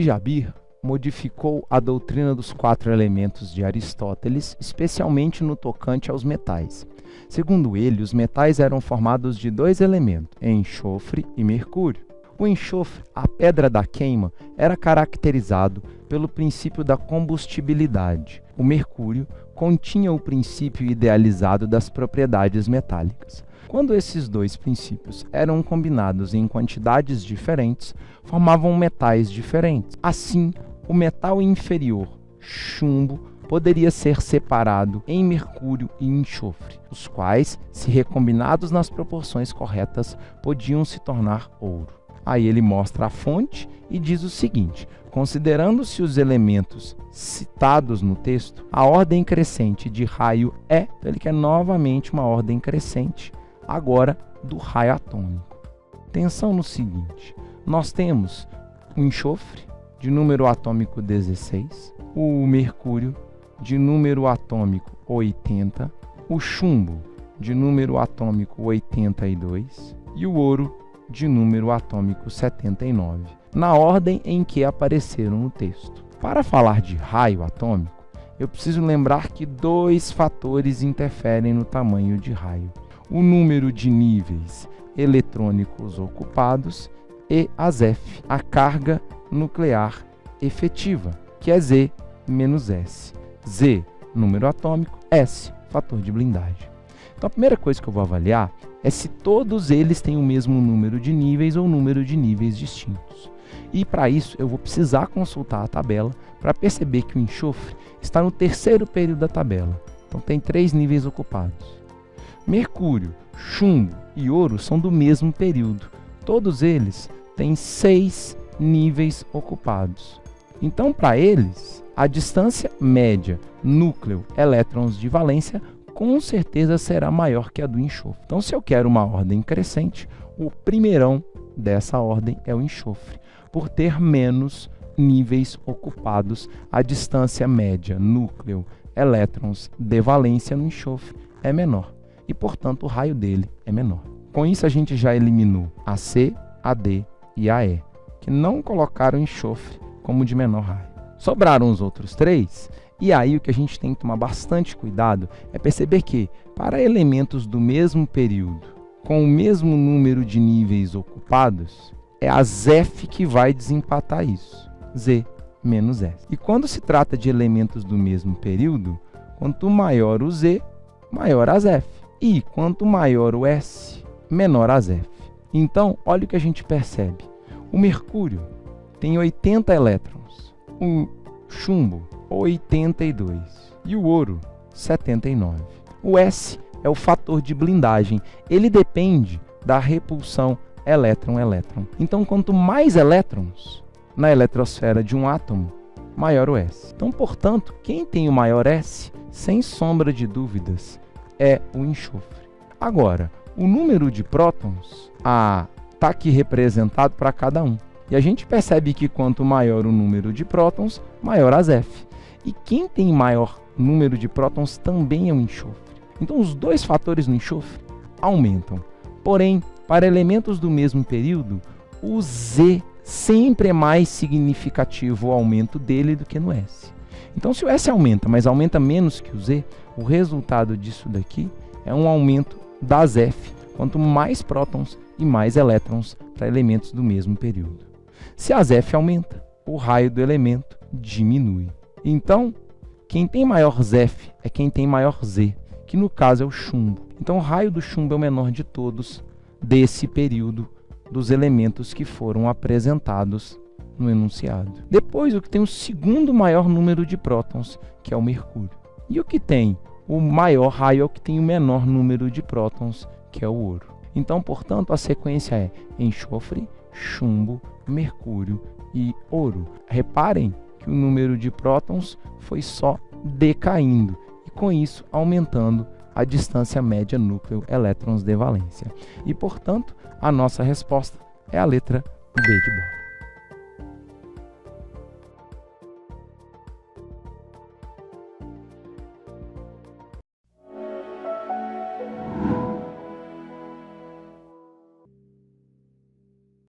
Djabir modificou a doutrina dos 4 elementos de Aristóteles, especialmente no tocante aos metais. Segundo ele, os metais eram formados de 2 elementos, enxofre e mercúrio. O enxofre, a pedra da queima, era caracterizado pelo princípio da combustibilidade. O mercúrio continha o princípio idealizado das propriedades metálicas. Quando esses 2 princípios eram combinados em quantidades diferentes, formavam metais diferentes. Assim, o metal inferior, chumbo, poderia ser separado em mercúrio e enxofre, os quais, se recombinados nas proporções corretas, podiam se tornar ouro. Aí ele mostra a fonte e diz o seguinte: considerando-se os elementos citados no texto, a ordem crescente de raio então ele quer novamente uma ordem crescente, agora do raio atômico. Atenção no seguinte: nós temos o enxofre, de número atômico 16, o mercúrio, de número atômico 80, o chumbo, de número atômico 82, e o ouro, de número atômico 79, na ordem em que apareceram no texto. Para falar de raio atômico, eu preciso lembrar que 2 fatores interferem no tamanho de raio: o número de níveis eletrônicos ocupados e a ZeF, a carga nuclear efetiva, que é Z menos S. Z, número atômico, S, fator de blindagem. Então a primeira coisa que eu vou avaliar é se todos eles têm o mesmo número de níveis ou número de níveis distintos. E para isso eu vou precisar consultar a tabela para perceber que o enxofre está no 3º período da tabela. Então tem 3 níveis ocupados. Mercúrio, chumbo e ouro são do mesmo período. Todos eles têm 6 níveis ocupados. Então, para eles, a distância média núcleo-elétrons de valência com certeza será maior que a do enxofre. Então, se eu quero uma ordem crescente, o primeirão dessa ordem é o enxofre, por ter menos níveis ocupados. A distância média núcleo-elétrons de valência no enxofre é menor e, portanto, o raio dele é menor. Com isso, a gente já eliminou a C, a D e a E, que não colocaram enxofre como de menor raio. Sobraram os outros 3, e aí o que a gente tem que tomar bastante cuidado é perceber que, para elementos do mesmo período, com o mesmo número de níveis ocupados, é a ZeF que vai desempatar isso, Z menos S. E quando se trata de elementos do mesmo período, quanto maior o Z, maior a ZeF. E quanto maior o S, menor a ZeF. Então, olha o que a gente percebe. O mercúrio tem 80 elétrons, o chumbo 82 e o ouro 79. O S é o fator de blindagem, ele depende da repulsão elétron-elétron. Então, quanto mais elétrons na eletrosfera de um átomo, maior o S. Então, portanto, quem tem o maior S, sem sombra de dúvidas, é o enxofre. Agora, o número de prótons está aqui representado para cada um. E a gente percebe que quanto maior o número de prótons, maior a ZeF. E quem tem maior número de prótons também é o enxofre. Então, os 2 fatores no enxofre aumentam. Porém, para elementos do mesmo período, o Z sempre é mais significativo o aumento dele do que no S. Então, se o S aumenta, mas aumenta menos que o Z, o resultado disso daqui é um aumento da ZeF, quanto mais prótons e mais elétrons para elementos do mesmo período. Se a ZeF aumenta, o raio do elemento diminui. Então, quem tem maior ZeF é quem tem maior Z, que no caso é o chumbo. Então, o raio do chumbo é o menor de todos desse período dos elementos que foram apresentados no enunciado. Depois, o que tem o segundo maior número de prótons, que é o mercúrio. E o que tem o maior raio é o que tem o menor número de prótons, que é o ouro. Então, portanto, a sequência é enxofre, chumbo, mercúrio e ouro. Reparem que o número de prótons foi só decaindo e, com isso, aumentando a distância média núcleo-elétrons de valência. E, portanto, a nossa resposta é a letra B de bola.